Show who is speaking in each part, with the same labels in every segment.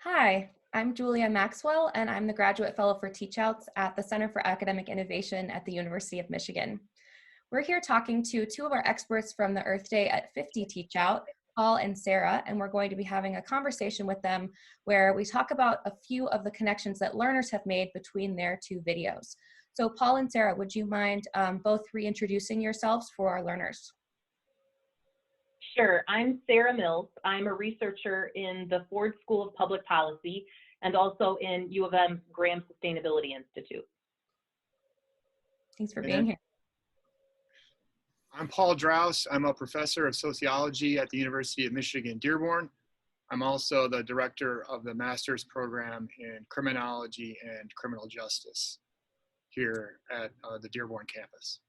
Speaker 1: Hi, I'm Julia Maxwell, and I'm the Graduate Fellow for Teachouts at the Center for Academic Innovation at the University of Michigan. We're here talking to two of our experts from the Earth Day at 50 Teachout, Paul and Sarah, and we're going to be having a conversation with them where we talk about a few of the connections that learners have made between their two videos. So Paul and Sarah, would you mind both reintroducing yourselves for our learners?
Speaker 2: Sure. I'm Sarah Mills. I'm a researcher in the Ford School of Public Policy and also in U of M's Graham Sustainability Institute.
Speaker 1: Thanks for being here.
Speaker 3: I'm Paul Draus. I'm a professor of sociology at the University of Michigan, Dearborn. I'm also the director of the master's program in criminology and criminal justice here at the Dearborn campus.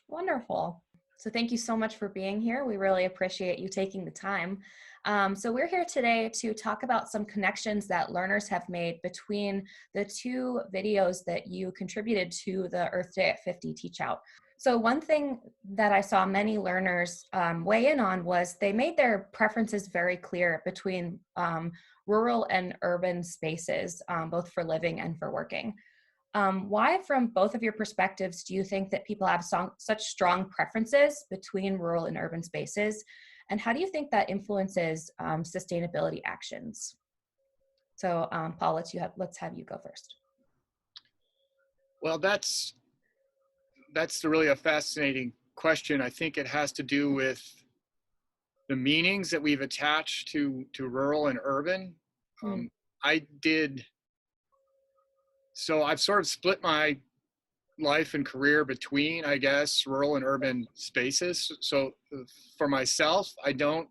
Speaker 1: Wonderful. So thank you so much for being here. We really appreciate you taking the time. So we're here today to talk about some connections that learners have made between the two videos that you contributed to the Earth Day at 50 Teachout. So one thing that I saw many learners weigh in on was they made their preferences very clear between rural and urban spaces, both for living and for working. Why, from both of your perspectives, do you think that people have such strong preferences between rural and urban spaces? And how do you think that influences sustainability actions? So Paul, let's have you go first.
Speaker 3: Well, that's really a fascinating question. I think it has to do with the meanings that we've attached to rural and urban. So I've sort of split my life and career between, I guess, rural and urban spaces. So for myself, I don't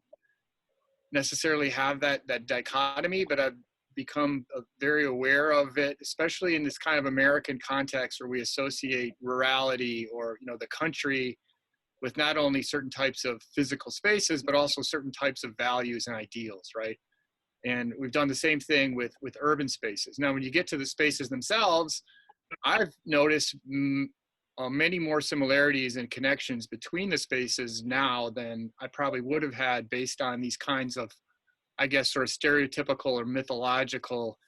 Speaker 3: necessarily have that dichotomy, but I've become very aware of it, especially in this kind of American context where we associate rurality or, the country with not only certain types of physical spaces, but also certain types of values and ideals, right? And we've done the same thing with urban spaces. Now, when you get to the spaces themselves, I've noticed many more similarities and connections between the spaces now than I probably would have had based on these kinds of, I guess, sort of stereotypical or mythological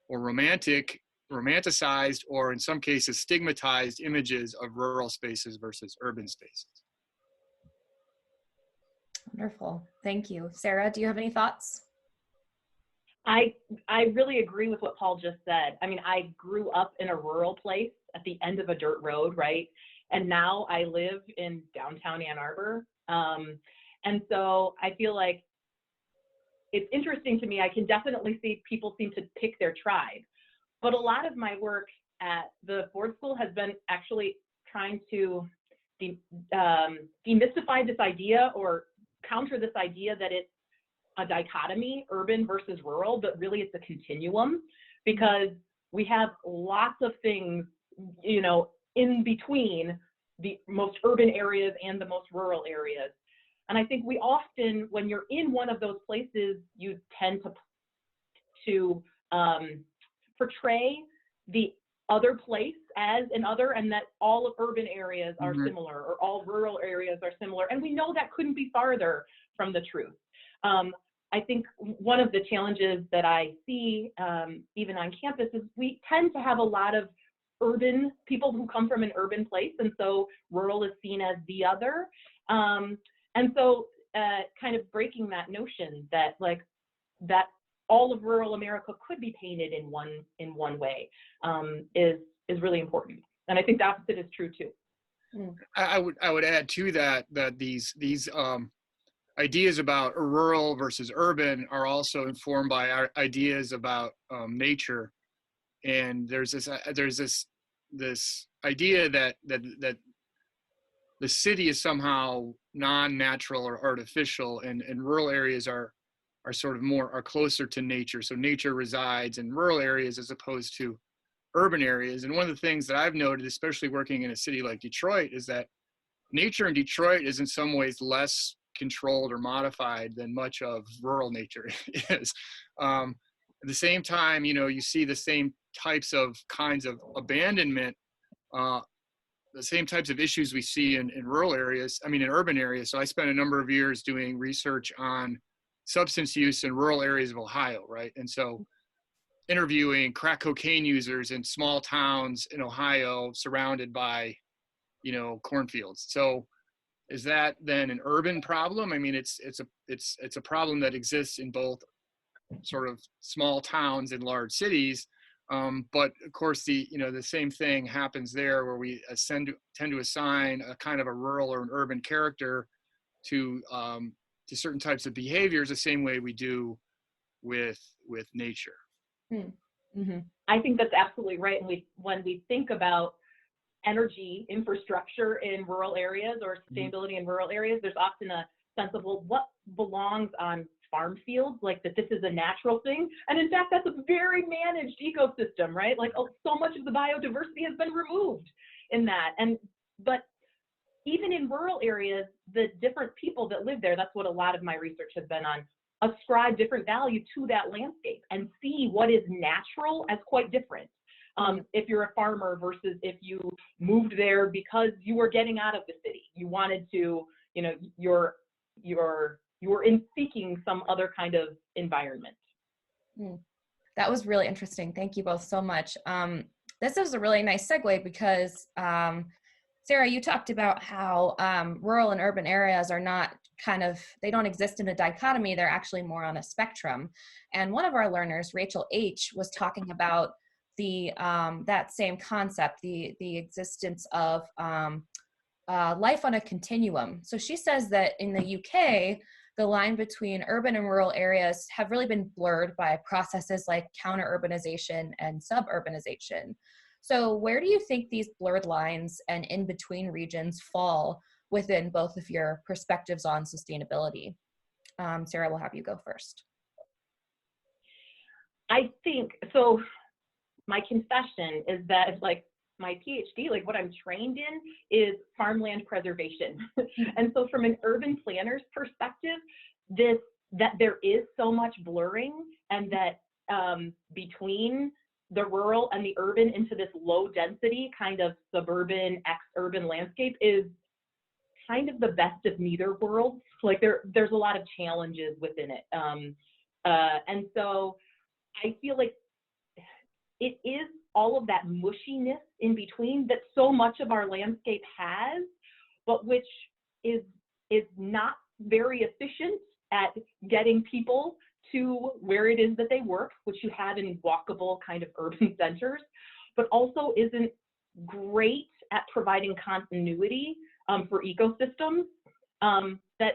Speaker 3: or romanticized, or in some cases stigmatized images of rural spaces versus urban spaces.
Speaker 1: Wonderful. Thank you. Sarah, do you have any thoughts?
Speaker 2: I really agree with what Paul just said. I mean, I grew up in a rural place at the end of a dirt road, right? And now I live in downtown Ann Arbor. And so I feel like it's interesting to me. I can definitely see people seem to pick their tribe. But a lot of my work at the Ford School has been actually trying to demystify this idea or counter this idea that it's a dichotomy, urban versus rural, but really it's a continuum, because we have lots of things, in between the most urban areas and the most rural areas. And I think we often, when you're in one of those places, you tend to portray the other place as an other, and that all of urban areas are similar or all rural areas are similar. And we know that couldn't be farther from the truth. I think one of the challenges that I see even on campus is we tend to have a lot of urban people who come from an urban place, and so rural is seen as the other. And so kind of breaking that notion that that all of rural America could be painted in one way is really important. And I think the opposite is true too.
Speaker 3: I would add to that these ideas about rural versus urban are also informed by our ideas about nature, and there's this idea that the city is somehow non-natural or artificial, and rural areas are sort of are closer to nature. So nature resides in rural areas as opposed to urban areas. And one of the things that I've noted, especially working in a city like Detroit, is that nature in Detroit is in some ways less controlled or modified than much of rural nature is. At the same time, you see the same kinds of abandonment, the same types of issues we see in rural areas, in urban areas. So I spent a number of years doing research on substance use in rural areas of Ohio, right? And so interviewing crack cocaine users in small towns in Ohio surrounded by, cornfields. So is that then an urban problem? I mean, it's a problem that exists in both sort of small towns and large cities. But of course, the same thing happens there, where we tend to assign a kind of a rural or an urban character to certain types of behaviors, the same way we do with nature.
Speaker 1: Mm-hmm.
Speaker 2: I think that's absolutely right. And when we think about energy infrastructure in rural areas or sustainability in rural areas, there's often a sense of, well, what belongs on farm fields, like that this is a natural thing. And in fact, that's a very managed ecosystem, right? Like, so much of the biodiversity has been removed in that. But even in rural areas, the different people that live there, that's what a lot of my research has been on, ascribe different value to that landscape and see what is natural as quite different. If you're a farmer versus if you moved there because you were getting out of the city, you wanted to, you're in seeking some other kind of environment.
Speaker 1: That was really interesting. Thank you both so much. This is a really nice segue because Sarah, you talked about how rural and urban areas are not they don't exist in a dichotomy. They're actually more on a spectrum. And one of our learners, Rachel H., was talking about that same concept, the existence of life on a continuum. So she says that in the UK, the line between urban and rural areas have really been blurred by processes like counter-urbanization and suburbanization. So where do you think these blurred lines and in-between regions fall within both of your perspectives on sustainability? Sarah, we'll have you go first.
Speaker 2: I think, so my confession is that, like, my PhD, like what I'm trained in is farmland preservation. And so from an urban planner's perspective, that there is so much blurring, and that between the rural and the urban into this low density kind of suburban ex-urban landscape is kind of the best of neither worlds. Like there's a lot of challenges within it. And so I feel like it is all of that mushiness in between that so much of our landscape has, but which is not very efficient at getting people to where it is that they work, which you have in walkable kind of urban centers, but also isn't great at providing continuity for ecosystems. That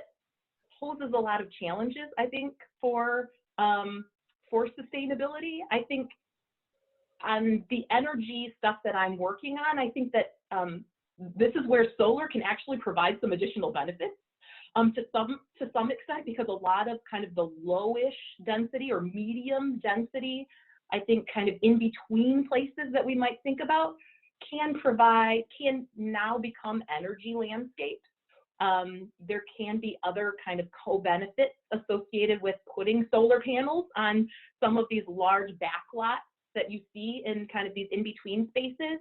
Speaker 2: poses a lot of challenges, I think, for sustainability. I think on the energy stuff that I'm working on, I think that this is where solar can actually provide some additional benefits to some extent, because a lot of kind of the lowish density or medium density, I think kind of in between places that we might think about can now become energy landscapes. There can be other kind of co-benefits associated with putting solar panels on some of these large backlots that you see in kind of these in-between spaces.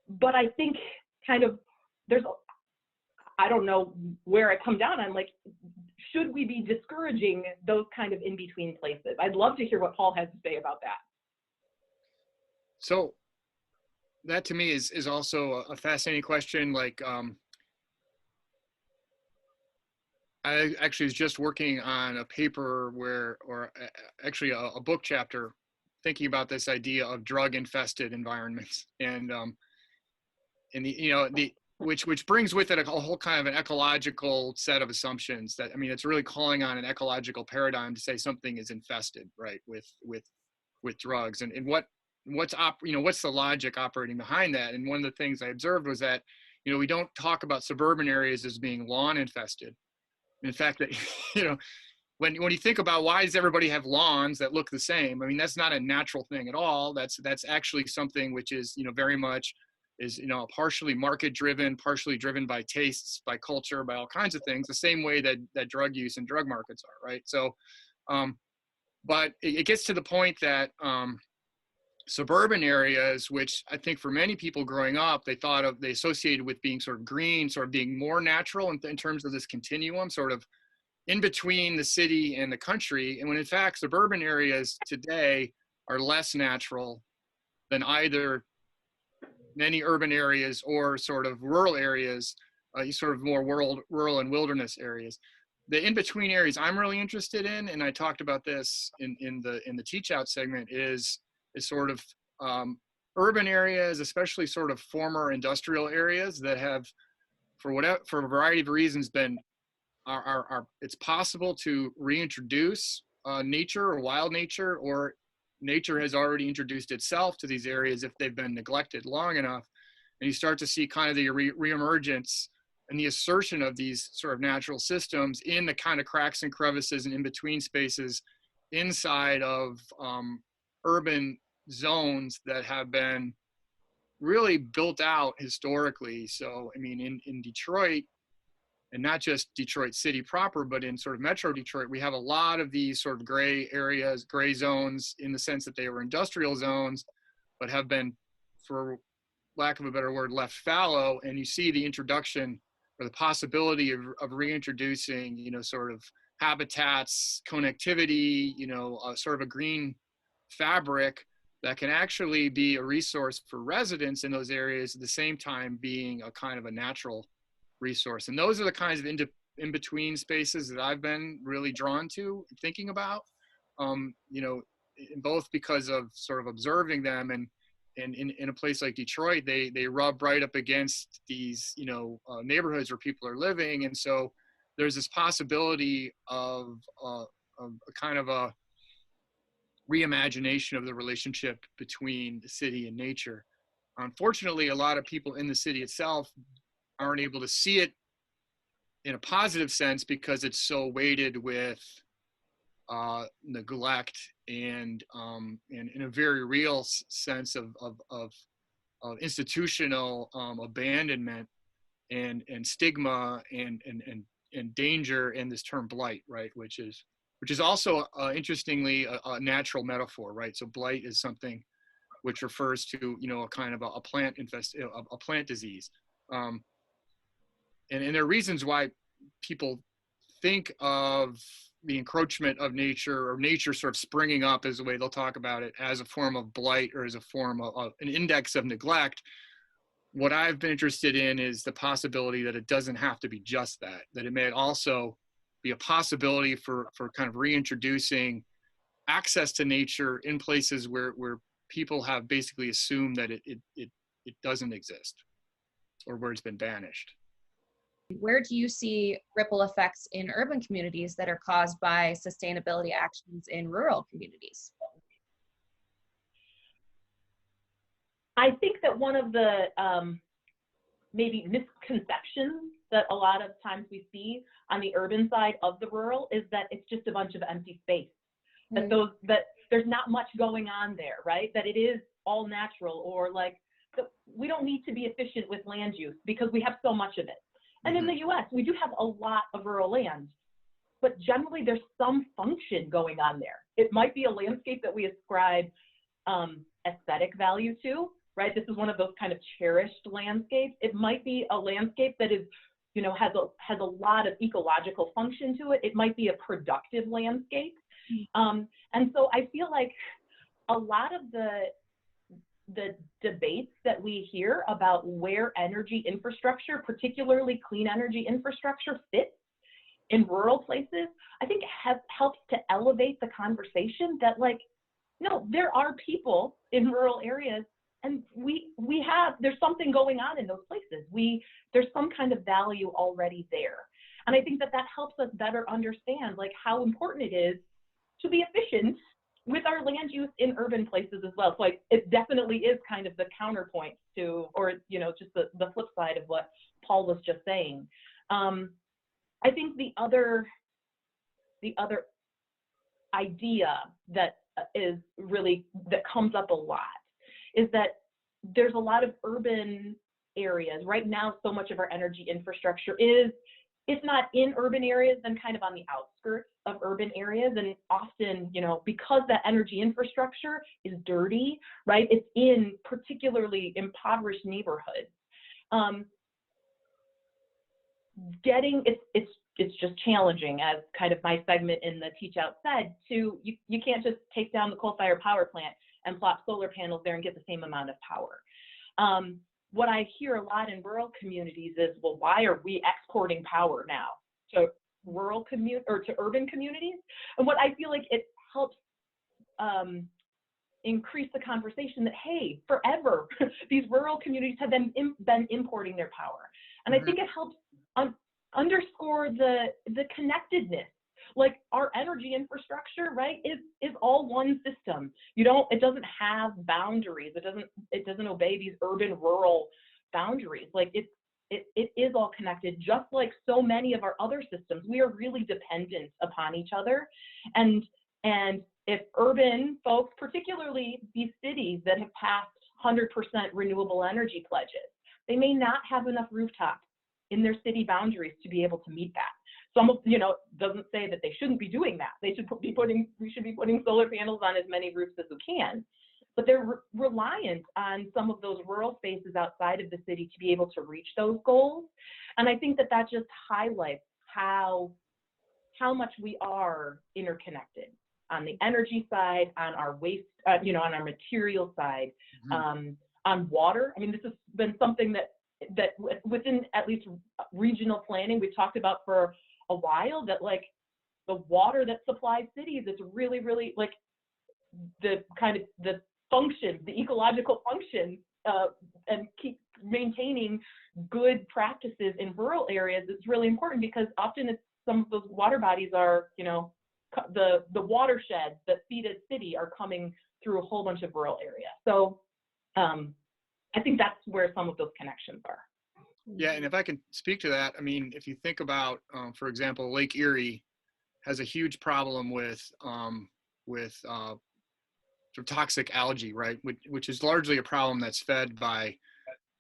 Speaker 2: But I think kind of I don't know where I come down on, like, should we be discouraging those kind of in-between places? I'd love to hear what Paul has to say about that.
Speaker 3: So that to me is also a fascinating question. Like, I actually was just working on a paper actually a book chapter thinking about this idea of drug infested environments, and which brings with it a whole kind of an ecological set of assumptions that, I mean, it's really calling on an ecological paradigm to say something is infested, right, with drugs, and what's the logic operating behind that. And one of the things I observed was that, we don't talk about suburban areas as being lawn infested. In fact, that, when you think about why does everybody have lawns that look the same, I mean, that's not a natural thing at all. That's actually something which is, very much is, partially market driven, partially driven by tastes, by culture, by all kinds of things, the same way that drug use and drug markets are, right? So, but it gets to the point that suburban areas, which I think for many people growing up, they associated with being sort of green, sort of being more natural in terms of this continuum, sort of in between the city and the country, and when in fact suburban areas today are less natural than either many urban areas or sort of rural areas, sort of more rural and wilderness areas. The in-between areas I'm really interested in, and I talked about this in the teach out segment, is sort of urban areas, especially sort of former industrial areas that have, for a variety of reasons, been it's possible to reintroduce nature or wild nature, or nature has already introduced itself to these areas if they've been neglected long enough. And you start to see kind of the reemergence and the assertion of these sort of natural systems in the kind of cracks and crevices and in between spaces inside of urban zones that have been really built out historically. So, I mean, in Detroit, and not just Detroit City proper, but in sort of Metro Detroit, we have a lot of these sort of gray areas, gray zones, in the sense that they were industrial zones, but have been, for lack of a better word, left fallow. And you see the introduction or the possibility of reintroducing, you know, sort of habitats, connectivity, you know, sort of a green fabric that can actually be a resource for residents in those areas, at the same time being a kind of a natural resource. And those are the kinds of in-between spaces that I've been really drawn to thinking about, you know, both because of sort of observing them, and in a place like Detroit, they rub right up against these, you know, neighborhoods where people are living. And so there's this possibility of a kind of a reimagination of the relationship between the city and nature. Unfortunately, a lot of people in the city itself aren't able to see it in a positive sense because it's so weighted with neglect and in a very real sense of institutional abandonment and stigma and danger, and this term blight, right, which is also interestingly a natural metaphor, right? So blight is something which refers to, you know, a kind of a plant a plant disease. And there are reasons why people think of the encroachment of nature, or nature sort of springing up, as the way they'll talk about it, as a form of blight or as a form of an index of neglect. What I've been interested in is the possibility that it doesn't have to be just that, that it may also be a possibility for kind of reintroducing access to nature in places where people have basically assumed that it doesn't exist, or where it's been banished.
Speaker 1: Where do you see ripple effects in urban communities that are caused by sustainability actions in rural communities?
Speaker 2: I think that one of the maybe misconceptions that a lot of times we see on the urban side of the rural is that it's just a bunch of empty space. That there's not much going on there, right? That it is all natural, or like we don't need to be efficient with land use because we have so much of it. And in the US, we do have a lot of rural land, but generally there's some function going on there. It might be a landscape that we ascribe aesthetic value to, right? This is one of those kind of cherished landscapes. It might be a landscape that is, you know, has a lot of ecological function to it. It might be a productive landscape. And so I feel like a lot of the debates that we hear about where energy infrastructure, particularly clean energy infrastructure, fits in rural places, I think has helped to elevate the conversation that, like, no, there are people in rural areas, and there's something going on in those places. There's some kind of value already there. And I think that helps us better understand, like, how important it is to be efficient with our land use in urban places as well. So like, it definitely is kind of the counterpoint to, or, you know, just the flip side of what Paul was just saying. I think the other idea that comes up a lot is that there's a lot of urban areas. Right now, so much of our energy infrastructure is, if not in urban areas, then kind of on the outskirts of urban areas. And often, you know, because that energy infrastructure is dirty, right? It's in particularly impoverished neighborhoods. It's it's just challenging, as kind of my segment in the teach out said, you can't just take down the coal-fired power plant and plop solar panels there and get the same amount of power. What I hear a lot in rural communities is, well, why are we exporting power now to rural or to urban communities? And what I feel like it helps increase the conversation that, hey, forever these rural communities have been importing their power. And I think it helps underscore the connectedness. Like our energy infrastructure, right, is all one system. It doesn't have boundaries. It doesn't obey these urban rural boundaries. Like it is all connected, just like so many of our other systems. We are really dependent upon each other. And if urban folks, particularly these cities that have passed 100% renewable energy pledges, they may not have enough rooftops in their city boundaries to be able to meet that. Doesn't say that they shouldn't be doing that. We should be putting solar panels on as many roofs as we can, but they're reliant on some of those rural spaces outside of the city to be able to reach those goals. And I think that just highlights how much we are interconnected on the energy side, on our waste, on our material side, on water. I mean, this has been something that within at least regional planning we've talked about for a while, that like the water that supplies cities is really, really like the kind of the function, the ecological function, and keep maintaining good practices in rural areas is really important, because often some of those water bodies are, the watersheds that feed a city are coming through a whole bunch of rural areas. So I think that's where some of those connections are.
Speaker 3: Yeah, and if I can speak to that, I mean, if you think about, for example, Lake Erie has a huge problem with sort of toxic algae, right? Which is largely a problem that's fed by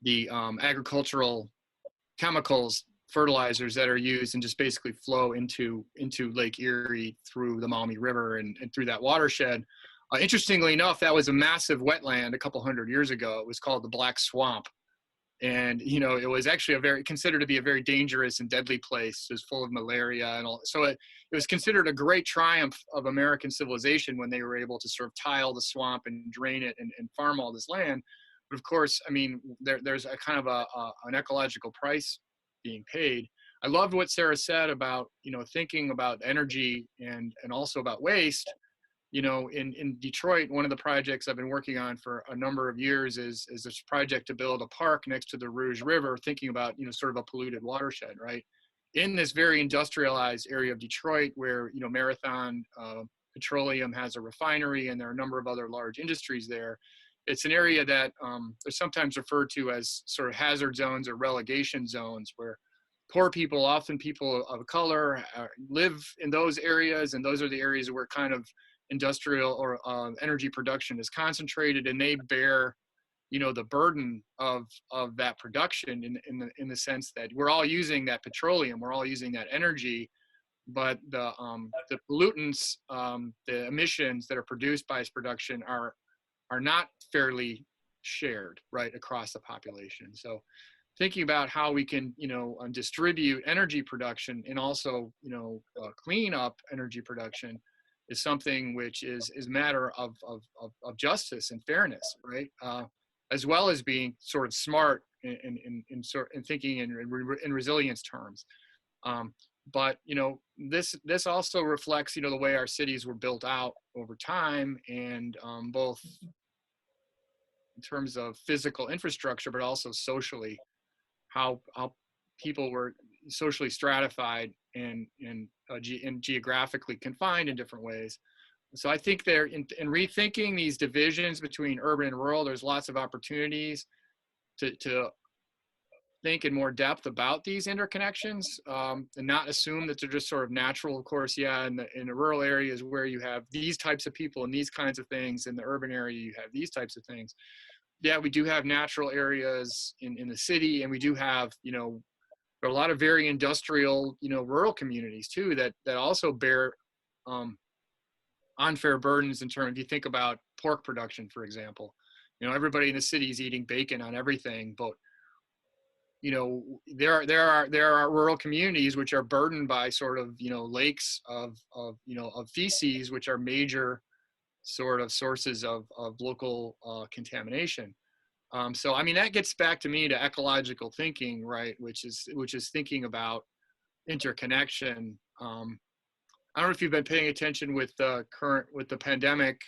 Speaker 3: the agricultural chemicals, fertilizers that are used and just basically flow into Lake Erie through the Maumee River and through that watershed. Interestingly enough, that was a massive wetland a couple hundred years ago. It was called the Black Swamp. And, it was actually considered to be a very dangerous and deadly place. It was full of malaria and all. So it was considered a great triumph of American civilization when they were able to sort of tile the swamp and drain it and farm all this land. But of course, I mean, there's a kind of an ecological price being paid. I loved what Sarah said about, thinking about energy and also about waste. In Detroit, one of the projects I've been working on for a number of years is this project to build a park next to the Rouge River, thinking about, sort of a polluted watershed, right? In this very industrialized area of Detroit where, Marathon Petroleum has a refinery and there are a number of other large industries there. It's an area that is sometimes referred to as sort of hazard zones or relegation zones, where poor people, often people of color, live in those areas, and those are the areas where kind of industrial or energy production is concentrated, and they bear, the burden of that production in the sense that we're all using that petroleum, we're all using that energy, but the pollutants, the emissions that are produced by its production are not fairly shared right across the population. So thinking about how we can, distribute energy production and also, clean up energy production is something which is a matter of justice and fairness, right? As well as being sort of smart in thinking in resilience terms. But this also reflects the way our cities were built out over time, and both in terms of physical infrastructure, but also socially, how people were socially stratified and geographically confined in different ways. So I think they're in rethinking these divisions between urban and rural, there's lots of opportunities to think in more depth about these interconnections, and not assume that they're just sort of natural. Of course, yeah, in the rural areas where you have these types of people and these kinds of things, in the urban area you have these types of things. Yeah, we do have natural areas in the city, and we do have, there are a lot of very industrial, rural communities too that also bear unfair burdens in terms, if you think about pork production, for example. Everybody in the city is eating bacon on everything, but there are rural communities which are burdened by sort of, lakes of feces, which are major sort of sources of local contamination. So I mean, that gets back to me to ecological thinking, right? Which is thinking about interconnection. I don't know if you've been paying attention with the pandemic,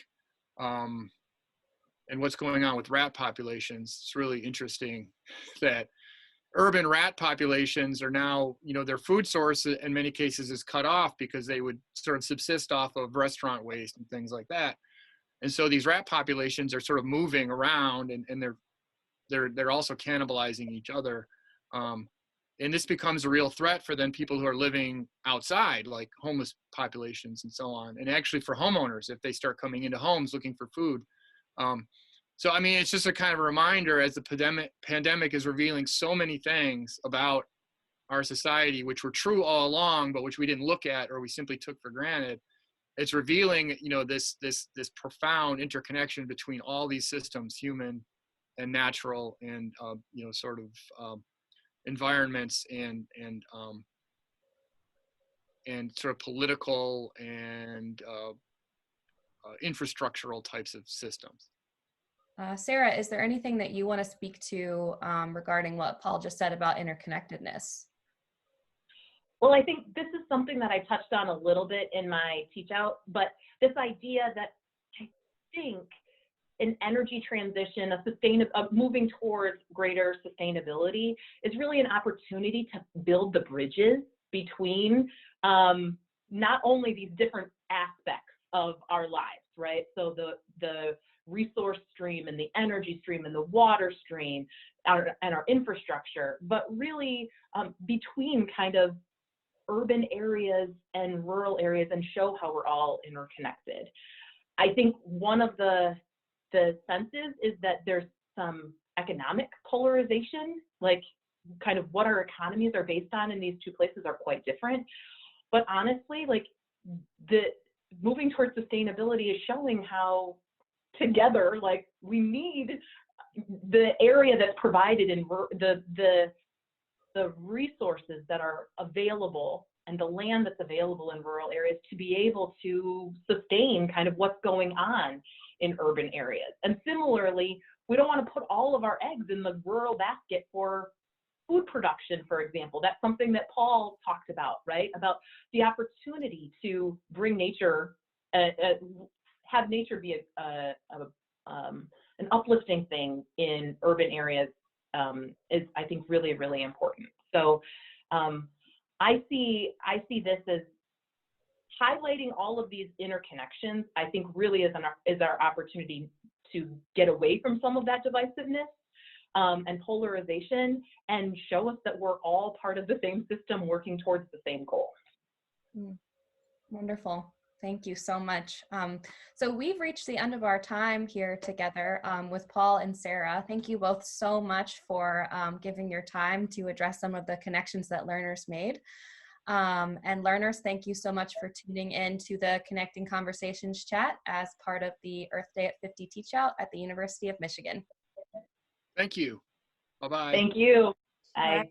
Speaker 3: and what's going on with rat populations. It's really interesting that urban rat populations are now, their food source in many cases is cut off because they would sort of subsist off of restaurant waste and things like that. And so these rat populations are sort of moving around, and they're also cannibalizing each other. And this becomes a real threat for then people who are living outside, like homeless populations and so on. And actually for homeowners, if they start coming into homes looking for food. So, I mean, it's just a kind of a reminder, as the pandemic is revealing so many things about our society, which were true all along, but which we didn't look at or we simply took for granted. It's revealing, this profound interconnection between all these systems, human and natural, and sort of environments and sort of political and infrastructural types of systems.
Speaker 1: Sarah, is there anything that you want to speak to regarding what Paul just said about interconnectedness?
Speaker 2: Well, I think this is something that I touched on a little bit in my teach out, but this idea that I think an energy transition, moving towards greater sustainability, is really an opportunity to build the bridges between not only these different aspects of our lives, right? So the resource stream and the energy stream and the water stream and our infrastructure, but really between kind of urban areas and rural areas, and show how we're all interconnected. I think one of the senses is that there's some economic polarization, like kind of what our economies are based on in these two places are quite different. But honestly, like the moving towards sustainability is showing how together, like we need the area that's provided in the resources that are available and the land that's available in rural areas to be able to sustain kind of what's going on in urban areas. And similarly, we don't want to put all of our eggs in the rural basket for food production, for example. That's something that Paul talked about, right? About the opportunity to bring nature, have nature be an uplifting thing in urban areas is, I think, really, really important. So I see this as highlighting all of these interconnections. I think really is our opportunity to get away from some of that divisiveness and polarization, and show us that we're all part of the same system working towards the same goal.
Speaker 1: Wonderful. Thank you so much. So we've reached the end of our time here together with Paul and Sarah. Thank you both so much for giving your time to address some of the connections that learners made. And learners, thank you so much for tuning in to the Connecting Conversations chat as part of the Earth Day at 50 Teach Out at the University of Michigan.
Speaker 3: Thank you. Bye-bye.
Speaker 2: Thank you. Bye.
Speaker 1: Bye.